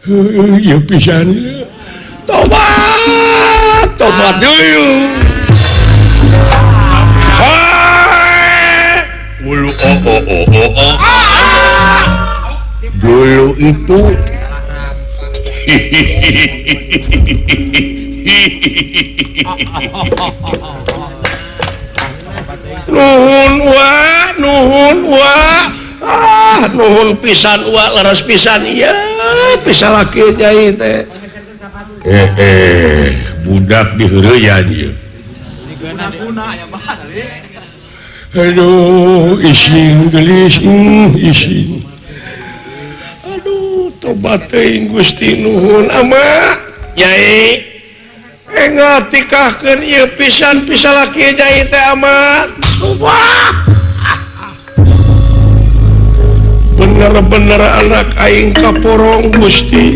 ya pisan tobat dulu dulu itu nuhun pisan laras pisan iya bisa laki jahit budak diheureyan ieu aduh isin gelis isin aduh tobat teuing Gusti nuhun ama Nyai engat tikahkeun ieu pisan bisa laki jahit teh amat bener-bener anak aing kaporong Gusti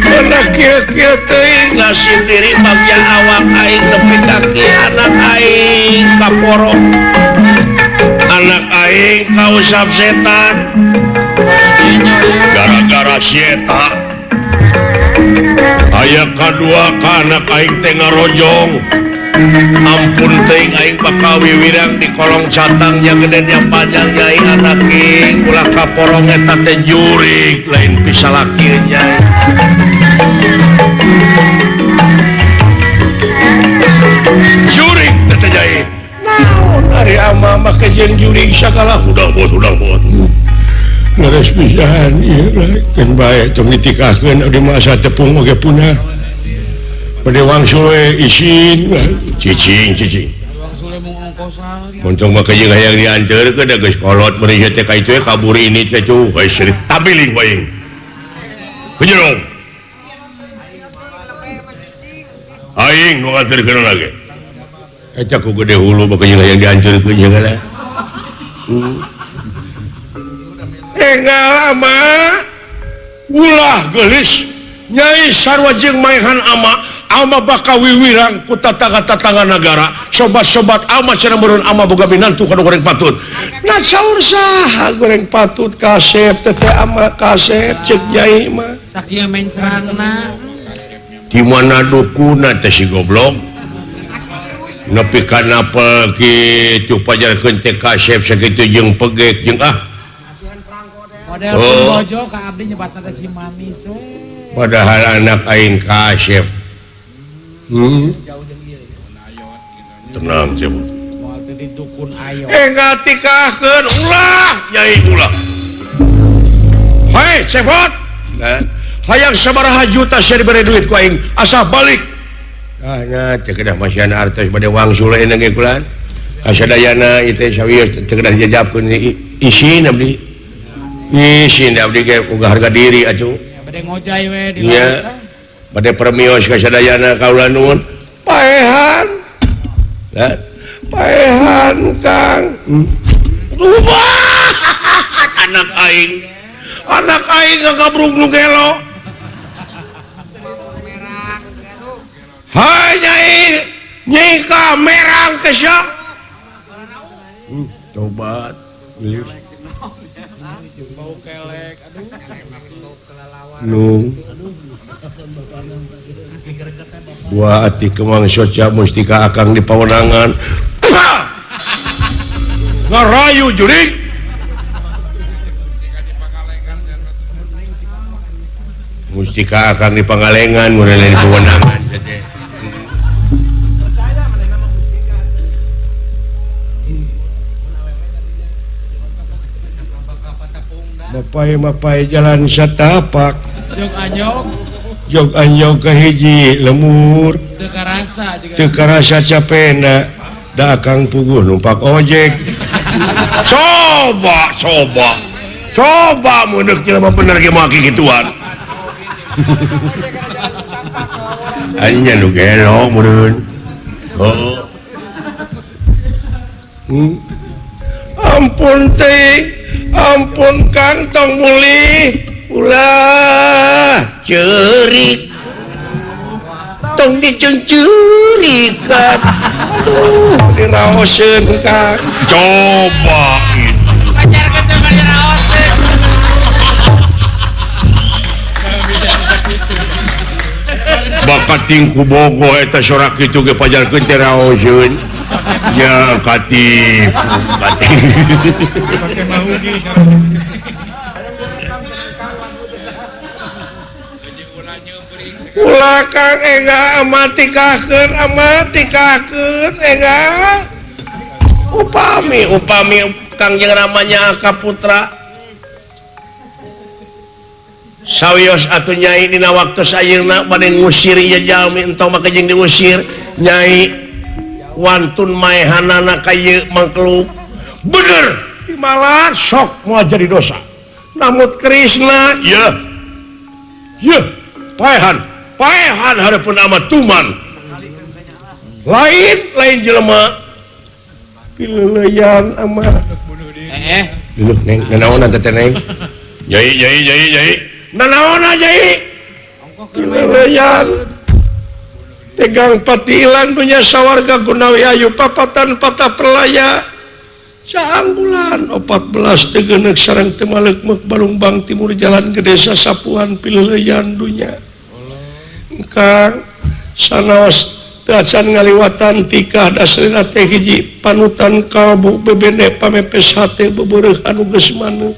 anak kieu teuing nasib diri bagja awak aing nepi ka kieu anak aing kaporong anak aing kausap setan gara-gara setan aya kadua ka anak aing teh ngarojong ampun teuing aing bakal wiwirang di kolong catangnya gedenya panjang Nyai anak ing ulah kaporong eta teh jurig lain bisa laki Nyai jurig teh Nyai naon ari ama make jeung jurig sakala hudang-hudang leres pisan ieu kan bae tong ditikahkeun di masa tepung oge punah pada wangsul isin cicing wangsul mung ongkosan untung mah jeung hayang dianjeurkeun da geus kolot bari teh ka itu kabur ini teh cu geus tabiling bae penjerong aing nu nganterkeun lagi eta ku gede hulu mah jeung hayang dianjeurkeun jeung kana lama ulah gelis Nyai sarua jeung maehan ama bakal wiwirang ku tatangga-tatangga negara sobat-sobat ama cenah meureun ama boga minantu kana goreng patut nah saur saha goreng patut kasep teh ama kasep ceuk Nyai mah sakieu mencerangna di mana dukuna teh si goblok nepi kana apa kitu pajarkeun teh kasep sakitu jeung pegek jeung model bojo ka abdi nyebatna teh si manis padahal anak aing kasep tenang cenah moal teh didukun ayo enggak tikahkeun ulah Nyai ulah hei cepot hayang sabaraha juta sia dibere duit ku aing asa balik nya teh kedah masih ana artos bade wangsul ena ge kulan kasadayana ieu teh sawios teh kedah dijawabkeun isin abdi isin abdi ge uga harga diri atuh bade ngojay we di laut bade permios kasadayana kaula nuhun paehan paehan Kang anak aing ngagabrug nu gelo hai Nyai ka merang kesya tobat bau kelek aduh buah hati kemang soca mustika akang di pawenangan ngarayu jurig mustika akang di Pangalengan mulai di pawenangan Mapai jalan satapak jog anyog ke hiji lemur teu karasa capena da akang puguh numpak ojek coba mun deuk jelema bener ge make gituan anya nu gelo meureun ampun teh ampun Kang tong muli ulah ceurik tong dicencurikan aduh diraoseun Kang coba itu pacarkeun teh mah diraoseun bakat tingku bogo eta sorak kitu ge pajarkeun teh raoseun ya katip pakai mahugi ulah Kang Ega amati kakeun Ega upami Kang jeung ramanya Aka Putra sawios atuh Nyai dina waktu sayeuna bade ngusir ieu jalmi entong make jeung diusir Nyai wantun maehanana ka ieu mangkluk bener timalan sok moal jadi dosa namun Krisna ya paehan hareupeun amat tuman lain jelema pileuleyan amat dulu neng nanaon teh neng Nyai nanaon Nyai pileuleyan tegang pati ilang dunya sawarga gunawi ayu papatan patah perlaya saang bulan 14 tegenek sareng teu maleuk Balungbang timur jalan ke desa Sapuan pileuleyan dunya Kang sanaos teu acan ngaliwatan tikah dasarna teh hiji panutan kalbu bebene pamepes hate bebeureuh anu geus maneuh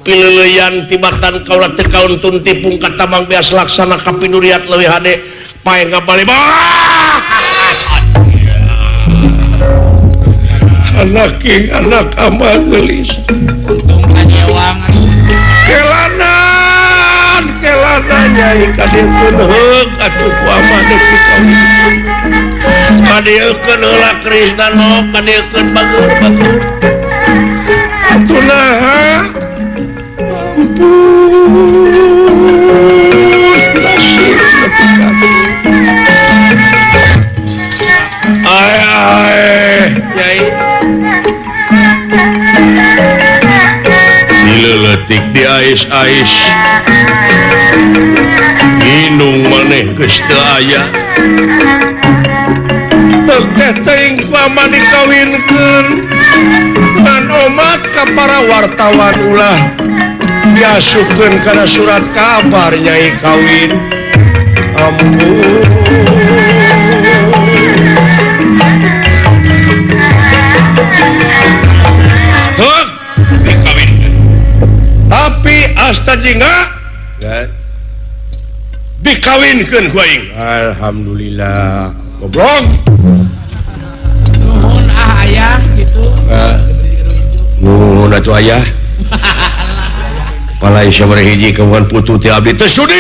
pileuleyan tibatan kaula teu kauntun tipung katamang beas laksana kapiduriat leuwih hade pae ngabali anak ama gelis untung kajewangan kelanan Nyai kadeukeun heug atuh ku ama deuk kawin kadeukeun heula Krisna no kadeukeun bagur atuh naha ampun nasib ketika Nyai dileletik di ais-ais ginung maneh geus teu aya teh teuing ku ama dikawinkeun dan omat ka para wartawan ulah diasukeun kana surat kabar Nyai kawin ampun tapi asta jingga dikawinkeun ku aing alhamdulillah goblok nuhun ayah gitu nuhun atuh ayah palai sabaraha hiji kawan putu ti abdi teu sudi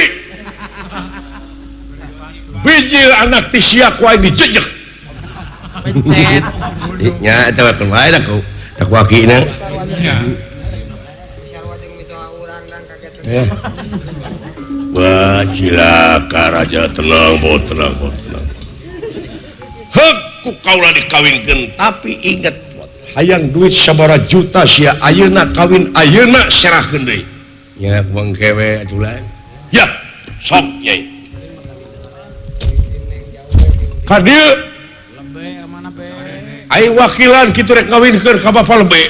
biji anak ti sia ku aing dijejek pencet nya eta kan wae da ku wakina wah cilaka raja tenang hek ku kaula dikawinkeun tapi inget hayang duit sabaraha juta sia ayeuna kawin ayeuna serahkeun deui nya mangkewe atuh ya sok Nyai ka dieu lebe mana be aing wakilan kitu rek ngawinkeun ka Bapa Lebe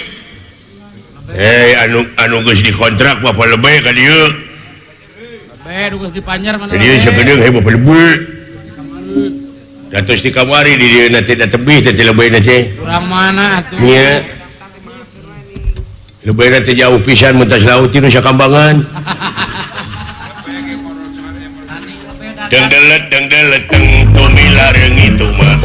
anu geus dikontrak Bapa Lebe ka dieu lebe geus dipanjer mana dieu sagedeung Bapa Lebe datos di kamari di dieu nanti da tebih teh lebena teh urang mana atuh nya lebena teh jauh pisan mentas laut ti nu sakambangan dengdelet teng tumilareng itu mah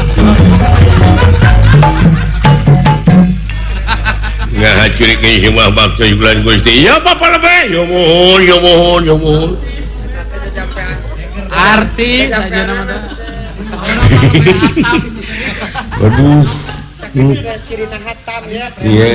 nah curik ge mah bakto bulan Gusti ya Bapa Lebe yo mohon artis aja nama teh waduh cerita hatam ya iya